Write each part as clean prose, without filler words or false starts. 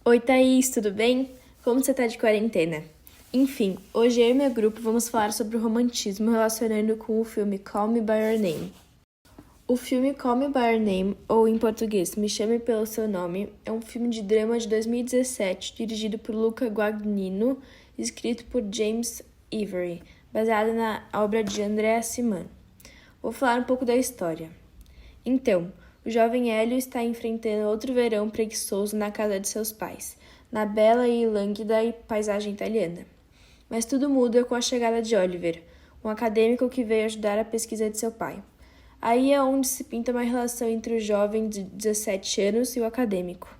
Oi, Thaís, tudo bem? Como você tá de quarentena? Enfim, hoje eu e meu grupo vamos falar sobre o romantismo relacionando com o filme Call Me By Your Name. O filme Call Me By Your Name, ou em português Me Chame Pelo Seu Nome, é um filme de drama de 2017 dirigido por Luca Guadagnino, escrito por James Ivory, baseado na obra de Andrea Simon. Vou falar um pouco da história. Então, o jovem Hélio está enfrentando outro verão preguiçoso na casa de seus pais, na bela e lânguida paisagem italiana. Mas tudo muda com a chegada de Oliver, um acadêmico que veio ajudar a pesquisa de seu pai. Aí é onde se pinta uma relação entre o jovem de 17 anos e o acadêmico.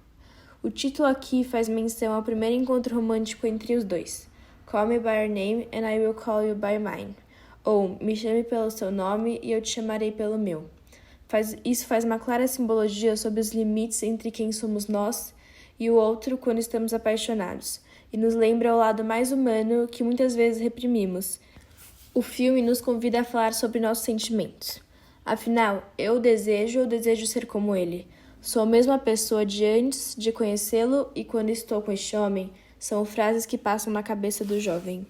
O título aqui faz menção ao primeiro encontro romântico entre os dois, Call Me By Your Name and I Will Call You By Mine, ou Me Chame Pelo Seu Nome e Eu Te Chamarei Pelo Meu. Isso faz uma clara simbologia sobre os limites entre quem somos nós e o outro quando estamos apaixonados, e nos lembra o lado mais humano que muitas vezes reprimimos. O filme nos convida a falar sobre nossos sentimentos. Afinal, eu desejo ou desejo ser como ele? Sou a mesma pessoa de antes de conhecê-lo e quando estou com este homem? São frases que passam na cabeça do jovem.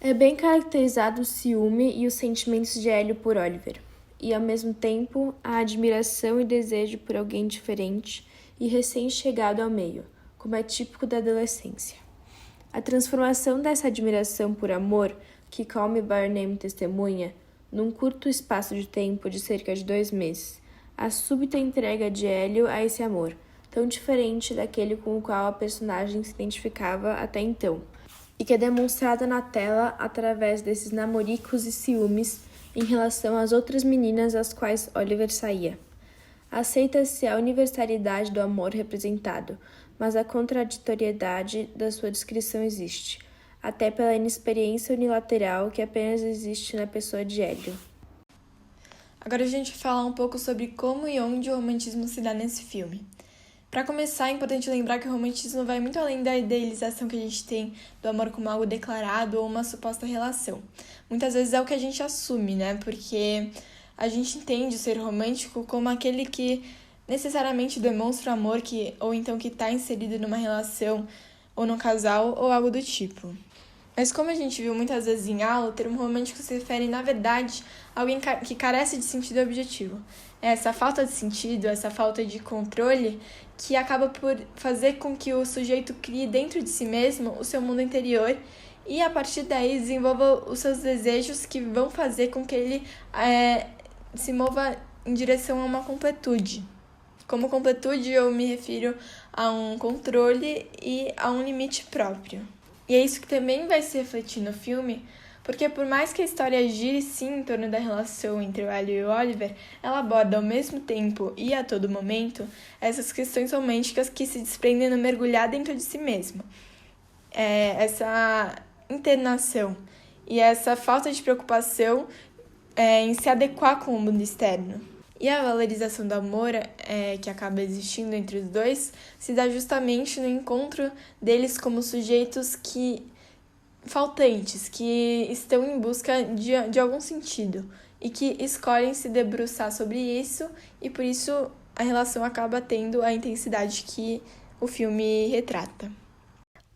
É bem caracterizado o ciúme e os sentimentos de Hélio por Oliver. E, ao mesmo tempo, a admiração e desejo por alguém diferente e recém-chegado ao meio, como é típico da adolescência. A transformação dessa admiração por amor, que Call Me By Your Name testemunha, num curto espaço de tempo de cerca de 2 meses, a súbita entrega de Hélio a esse amor, tão diferente daquele com o qual a personagem se identificava até então, e que é demonstrada na tela através desses namoricos e ciúmes em relação às outras meninas às quais Oliver saía. Aceita-se a universalidade do amor representado, mas a contraditoriedade da sua descrição existe, até pela inexperiência unilateral que apenas existe na pessoa de Hélio. Agora a gente vai falar um pouco sobre como e onde o romantismo se dá nesse filme. Para começar, é importante lembrar que o romantismo vai muito além da idealização que a gente tem do amor como algo declarado ou uma suposta relação. Muitas vezes é o que a gente assume, né? Porque a gente entende o ser romântico como aquele que necessariamente demonstra amor ou então que está inserido numa relação ou num casal ou algo do tipo. Mas como a gente viu muitas vezes em aula, o termo romântico se refere, na verdade, a alguém que carece de sentido objetivo. É essa falta de sentido, essa falta de controle, que acaba por fazer com que o sujeito crie dentro de si mesmo o seu mundo interior e, a partir daí, desenvolva os seus desejos que vão fazer com que ele se mova em direção a uma completude. Como completude, eu me refiro a um controle e a um limite próprio. E é isso que também vai se refletir no filme, porque por mais que a história gire sim em torno da relação entre o Hélio e o Oliver, ela aborda ao mesmo tempo e a todo momento essas questões românticas que se desprendem no mergulhar dentro de si mesmo. Essa internação e essa falta de preocupação em se adequar com o mundo externo. E a valorização do amor que acaba existindo entre os dois se dá justamente no encontro deles como sujeitos faltantes, que estão em busca de algum sentido e que escolhem se debruçar sobre isso, e por isso a relação acaba tendo a intensidade que o filme retrata.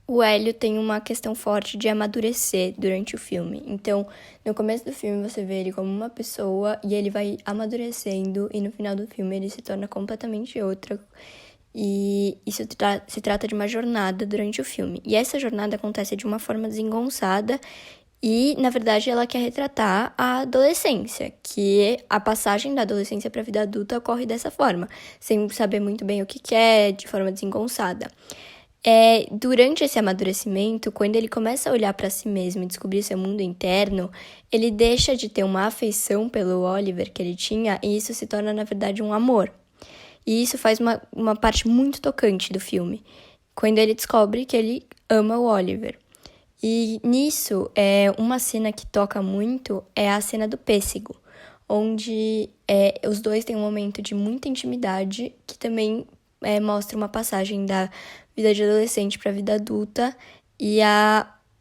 O Hélio tem uma questão forte de amadurecer durante o filme. Então, no começo do filme você vê ele como uma pessoa e ele vai amadurecendo, e no final do filme ele se torna completamente outra. E isso se trata de uma jornada durante o filme. E essa jornada acontece de uma forma desengonçada e, na verdade, ela quer retratar a adolescência, que a passagem da adolescência para a vida adulta ocorre dessa forma, sem saber muito bem o que quer, de forma desengonçada. Durante esse amadurecimento, quando ele começa a olhar para si mesmo e descobrir seu mundo interno, ele deixa de ter uma afeição pelo Oliver que ele tinha, e isso se torna, na verdade, um amor. E isso faz uma parte muito tocante do filme, quando ele descobre que ele ama o Oliver. E nisso, uma cena que toca muito é a cena do pêssego, onde os dois têm um momento de muita intimidade, que também mostra uma passagem da vida de adolescente para a vida adulta e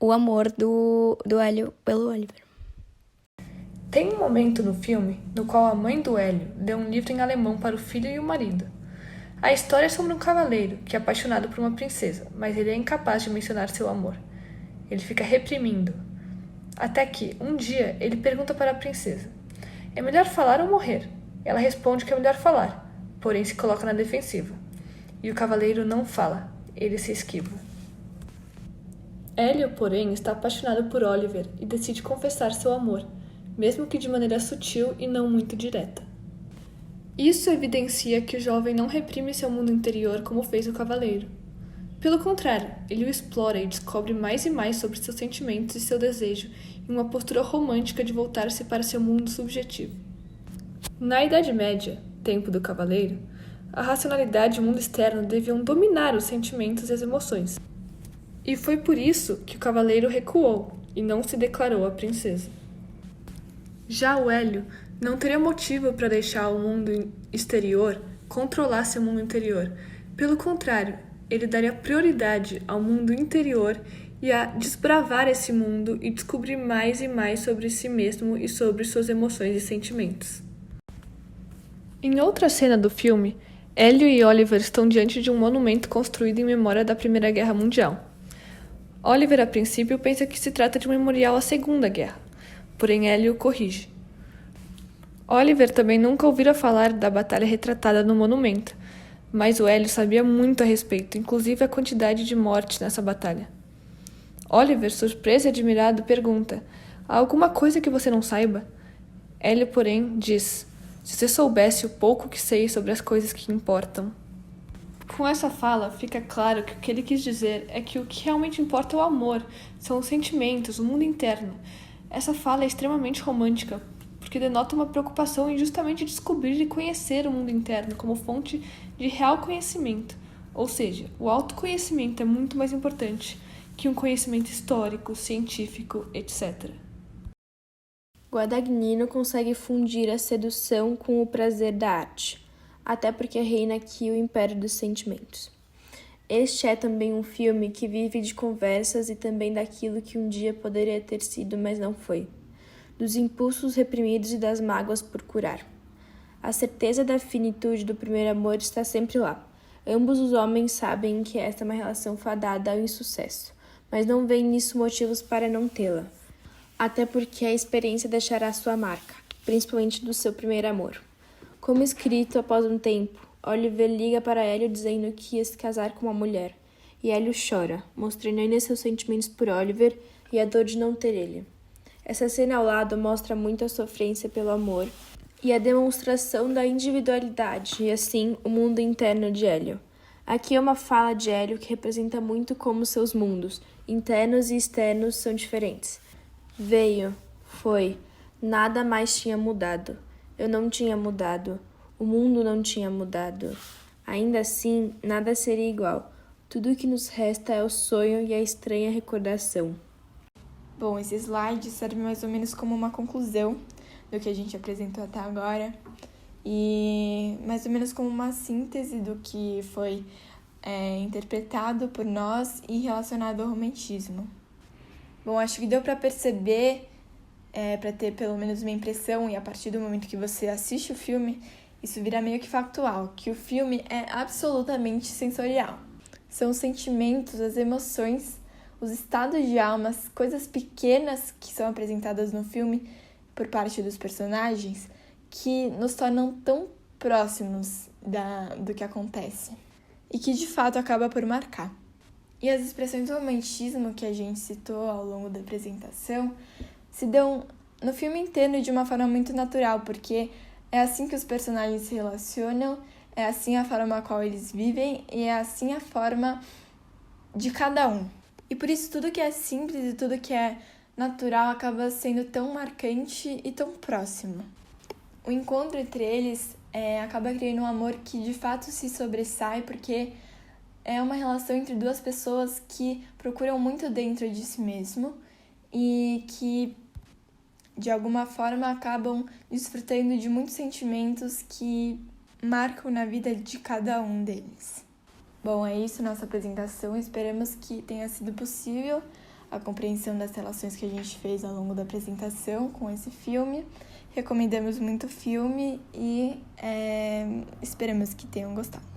o amor do Hélio pelo Oliver. Tem um momento no filme no qual a mãe do Hélio deu um livro em alemão para o filho e o marido. A história é sobre um cavaleiro que é apaixonado por uma princesa, mas ele é incapaz de mencionar seu amor. Ele fica reprimindo. Até que, um dia, ele pergunta para a princesa: é melhor falar ou morrer? Ela responde que é melhor falar, porém se coloca na defensiva. E o cavaleiro não fala, ele se esquiva. Hélio, porém, está apaixonado por Oliver e decide confessar seu amor, mesmo que de maneira sutil e não muito direta. Isso evidencia que o jovem não reprime seu mundo interior como fez o cavaleiro. Pelo contrário, ele o explora e descobre mais e mais sobre seus sentimentos e seu desejo em uma postura romântica de voltar-se para seu mundo subjetivo. Na Idade Média, tempo do cavaleiro, a racionalidade e o mundo externo deviam dominar os sentimentos e as emoções. E foi por isso que o cavaleiro recuou e não se declarou à princesa. Já o Hélio não teria motivo para deixar o mundo exterior controlar seu mundo interior. Pelo contrário, ele daria prioridade ao mundo interior e a desbravar esse mundo e descobrir mais e mais sobre si mesmo e sobre suas emoções e sentimentos. Em outra cena do filme, Hélio e Oliver estão diante de um monumento construído em memória da Primeira Guerra Mundial. Oliver, a princípio, pensa que se trata de um memorial à Segunda Guerra, porém Hélio o corrige. Oliver também nunca ouvira falar da batalha retratada no monumento, mas o Hélio sabia muito a respeito, inclusive a quantidade de mortes nessa batalha. Oliver, surpreso e admirado, pergunta: há alguma coisa que você não saiba? Hélio, porém, diz: se você soubesse o pouco que sei sobre as coisas que importam. Com essa fala, fica claro que o que ele quis dizer é que o que realmente importa é o amor, são os sentimentos, o mundo interno. Essa fala é extremamente romântica, porque denota uma preocupação em justamente descobrir e conhecer o mundo interno como fonte de real conhecimento. Ou seja, o autoconhecimento é muito mais importante que um conhecimento histórico, científico, etc. Guadagnino consegue fundir a sedução com o prazer da arte, até porque reina aqui o império dos sentimentos. Este é também um filme que vive de conversas e também daquilo que um dia poderia ter sido, mas não foi, dos impulsos reprimidos e das mágoas por curar. A certeza da finitude do primeiro amor está sempre lá. Ambos os homens sabem que esta é uma relação fadada ao insucesso, mas não veem nisso motivos para não tê-la, até porque a experiência deixará sua marca, principalmente do seu primeiro amor. Como escrito após um tempo, Oliver liga para Hélio dizendo que ia se casar com uma mulher, e Hélio chora, mostrando ainda seus sentimentos por Oliver e a dor de não ter ele. Essa cena ao lado mostra muito a sofrência pelo amor e a demonstração da individualidade e, assim, o mundo interno de Hélio. Aqui é uma fala de Hélio que representa muito como seus mundos, internos e externos, são diferentes. Veio, foi, nada mais tinha mudado. Eu não tinha mudado. O mundo não tinha mudado. Ainda assim, nada seria igual. Tudo o que nos resta é o sonho e a estranha recordação. Bom, esse slide serve mais ou menos como uma conclusão do que a gente apresentou até agora e mais ou menos como uma síntese do que foi interpretado por nós e relacionado ao romantismo. Bom, acho que deu para perceber, para ter pelo menos uma impressão, e a partir do momento que você assiste o filme, isso vira meio que factual, que o filme é absolutamente sensorial. São os sentimentos, as emoções, os estados de alma, as coisas pequenas que são apresentadas no filme por parte dos personagens que nos tornam tão próximos do que acontece e que de fato acaba por marcar. E as expressões do romantismo que a gente citou ao longo da apresentação se dão no filme inteiro de uma forma muito natural, porque é assim que os personagens se relacionam, é assim a forma a qual eles vivem e é assim a forma de cada um. E por isso tudo que é simples e tudo que é natural acaba sendo tão marcante e tão próximo. O encontro entre eles acaba criando um amor que de fato se sobressai, porque é uma relação entre duas pessoas que procuram muito dentro de si mesmo e que de alguma forma acabam desfrutando de muitos sentimentos que marcam na vida de cada um deles. Bom, é isso nossa apresentação. Esperamos que tenha sido possível a compreensão das relações que a gente fez ao longo da apresentação com esse filme. Recomendamos muito o filme e esperamos que tenham gostado.